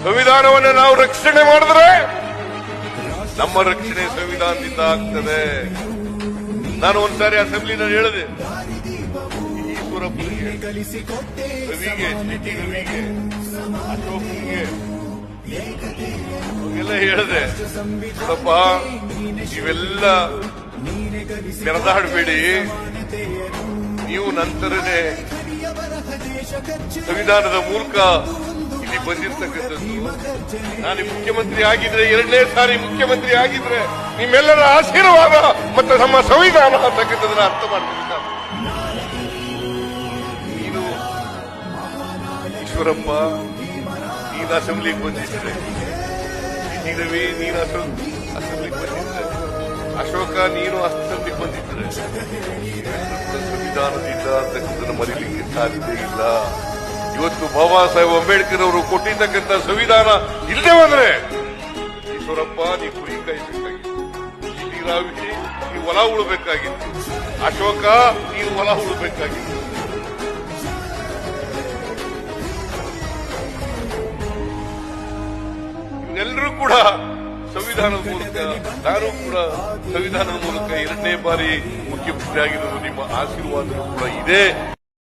ಸಂವಿಧಾನವನ್ನು ನಾವು ರಕ್ಷಣೆ ಮಾಡಿದ್ರೆ ನಮ್ಮ ರಕ್ಷಣೆ ಸಂವಿಧಾನದಿಂದ ಆಗ್ತದೆ. ನಾನು ಒಂದ್ಸಾರಿ ಅಸೆಂಬ್ಲಿನಲ್ಲಿ ಹೇಳಿದೆ, ಈಶ್ವರಪ್ಪನಿಗೆ, ರವಿಗೆ, ರವಿಗೆ, ಅಶೋಕ್ಗೆ ಎಲ್ಲ ಹೇಳಿದೆ, ಸ್ವಲ್ಪ ಇವೆಲ್ಲ ಮೆರೆದಾಡಬೇಡಿ, ನೀವು ನಂತರನೇ ಸಂವಿಧಾನದ ಮೂಲಕ ಇಲ್ಲಿ ಬಂದಿರ್ತಕ್ಕಂಥದ್ದು. ನಾನು ಮುಖ್ಯಮಂತ್ರಿ ಆಗಿದ್ರೆ, 2ನೇ ಸಾರಿ ಮುಖ್ಯಮಂತ್ರಿ ಆಗಿದ್ರೆ ನಿಮ್ಮೆಲ್ಲರ ಆಶೀರ್ವಾದ ಮತ್ತು ನಮ್ಮ ಸಂವಿಧಾನ ಅಂತಕ್ಕಂಥದ್ದನ್ನ ಅರ್ಥ ಮಾಡ್ತಿದ್ದ. ನೀನು ಈಶ್ವರಪ್ಪ ನೀನು ಅಸೆಂಬ್ಲಿಗೆ ಬಂದಿದ್ರೆ, ರವಿ ನೀನು ಅಸೆಂಬ್ಲಿಗೆ ಬಂದಿದ್ರೆ, ಅಶೋಕ ನೀನು ಅಸೆಂಬ್ಲಿಗೆ ಬಂದಿದ್ರೆ ಸಂವಿಧಾನದಿಂದ ಅಂತಕ್ಕಂಥದ್ದನ್ನು ಮರೀಲಿಕ್ಕೆ ಸಾಧ್ಯ ಇಲ್ಲ. ಇವತ್ತು ಬಾಬಾ ಸಾಹೇಬ್ ಅಂಬೇಡ್ಕರ್ ಅವರು ಕೊಟ್ಟಿರ್ತಕ್ಕಂಥ ಸಂವಿಧಾನ ಇಲ್ಲದೆ ಹೋದ್ರೆ ಈಶ್ವರಪ್ಪ ನೀವು ಕುರಿ ಕಾಯಬೇಕಾಗಿತ್ತು, ರಾವಿ ನೀವು ಹೊಲ ಉಳಬೇಕಾಗಿತ್ತು, ಅಶೋಕ ನೀನು ಹೊಲ ಉಳಬೇಕಾಗಿತ್ತು. ಇವರೆಲ್ಲರೂ ಕೂಡ ಸಂವಿಧಾನದ ಮೂಲಕ, ನಾನು ಕೂಡ ಸಂವಿಧಾನದ ಮೂಲಕ 2ನೇ ಬಾರಿ ಮುಖ್ಯಮಂತ್ರಿ ಆಗಿರೋದು ನಿಮ್ಮ ಆಶೀರ್ವಾದ ಕೂಡ ಇದೆ.